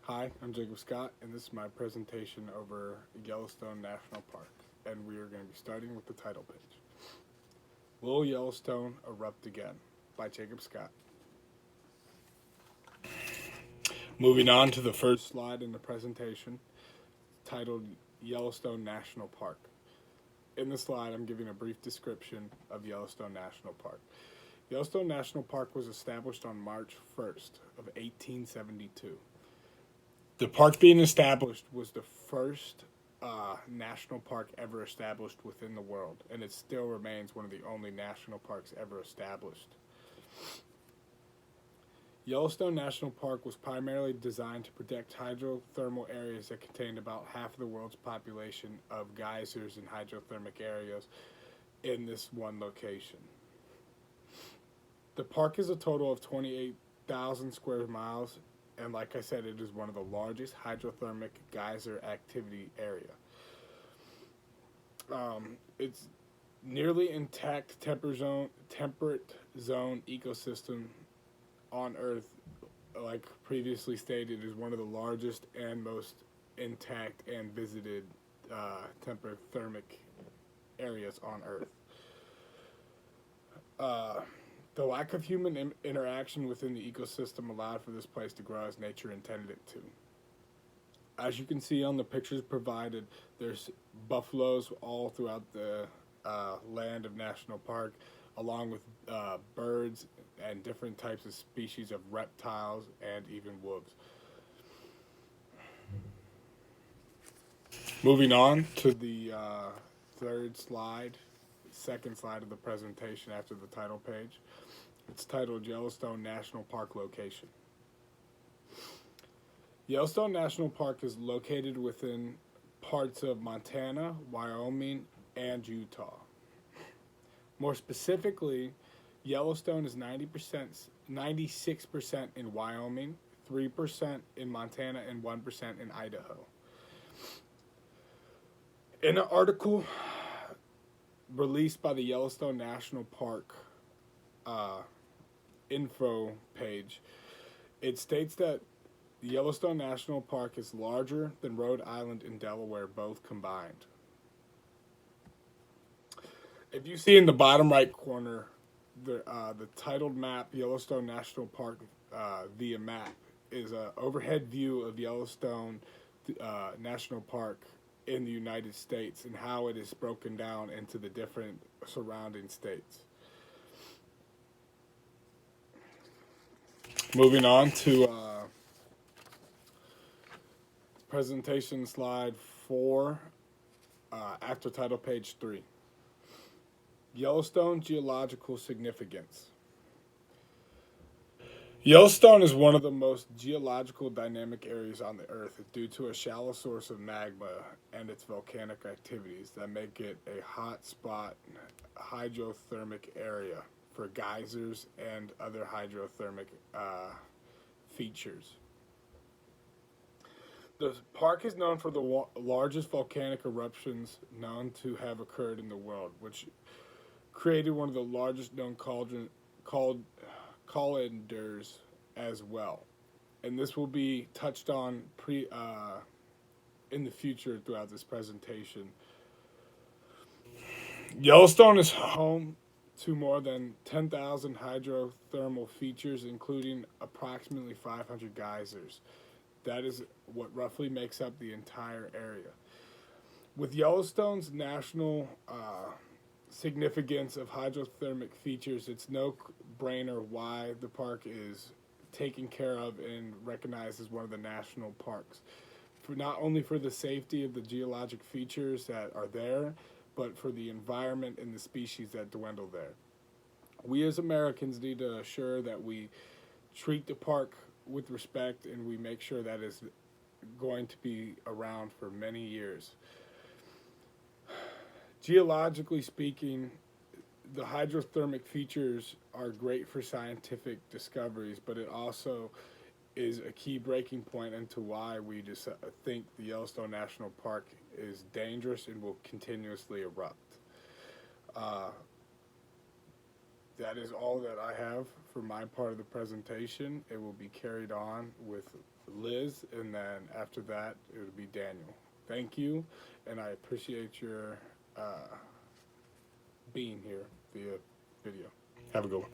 Hi, I'm Jacob Scott, and this is my presentation over Yellowstone National Park. And we are going to be starting with the title page. Will Yellowstone Erupt Again? By Jacob Scott. Moving on to the first slide in the presentation, titled Yellowstone National Park. In the slide, I'm giving a brief description of Yellowstone National Park. Yellowstone National Park was established on March 1st of 1872. The park being established was the first national park ever established within the world, and it still remains one of the only national parks ever established. Yellowstone National Park was primarily designed to protect hydrothermal areas that contained about half of the world's population of geysers and hydrothermal areas in this one location. The park is a total of 28,000 square miles, and like I said, it is one of the largest hydrothermal geyser activity area. It's nearly intact temperate zone ecosystem on Earth. Like previously stated, is one of the largest and most intact and visited temperate thermic areas on Earth. The lack of human interaction within the ecosystem allowed for this place to grow as nature intended it to. As you can see on the pictures provided, there's buffaloes all throughout the land of National Park, along with birds and different types of species of reptiles and even wolves. Moving on to the second slide of the presentation after the title page. It's titled Yellowstone National Park Location. Yellowstone National Park is located within parts of Montana, Wyoming, and Utah. More specifically, Yellowstone is 96% in Wyoming, 3% in Montana, and 1% in Idaho. In an article released by the Yellowstone National Park info page, it states that the Yellowstone National Park is larger than Rhode Island and Delaware both combined. If you see in the bottom right corner, the titled map, Yellowstone National Park via map, is an overhead view of Yellowstone National Park in the United States and how it is broken down into the different surrounding states. Moving on to presentation slide 4 after title page 3. Yellowstone geological significance. Yellowstone is one of the most geological dynamic areas on the Earth due to a shallow source of magma and its volcanic activities that make it a hot spot hydrothermic area for geysers and other hydrothermic features. The park is known for the largest volcanic eruptions known to have occurred in the world, which created one of the largest known calders as well. And this will be touched on in the future throughout this presentation. Yellowstone is home to more than 10,000 hydrothermal features, including approximately 500 geysers. That is what roughly makes up the entire area. With Yellowstone's national significance of hydrothermic features, it's no brainer why the park is taken care of and recognized as one of the national parks. Not only for the safety of the geologic features that are there, but for the environment and the species that dwindle there. We as Americans need to assure that we treat the park with respect and we make sure that it's going to be around for many years. Geologically speaking, the hydrothermic features are great for scientific discoveries, but it also is a key breaking point into why we just think the Yellowstone National Park is dangerous and will continuously erupt. That is all that I have for my part of the presentation. It will be carried on with Liz, and then after that, it will be Daniel. Thank you, and I appreciate your being here via video. Have a good one.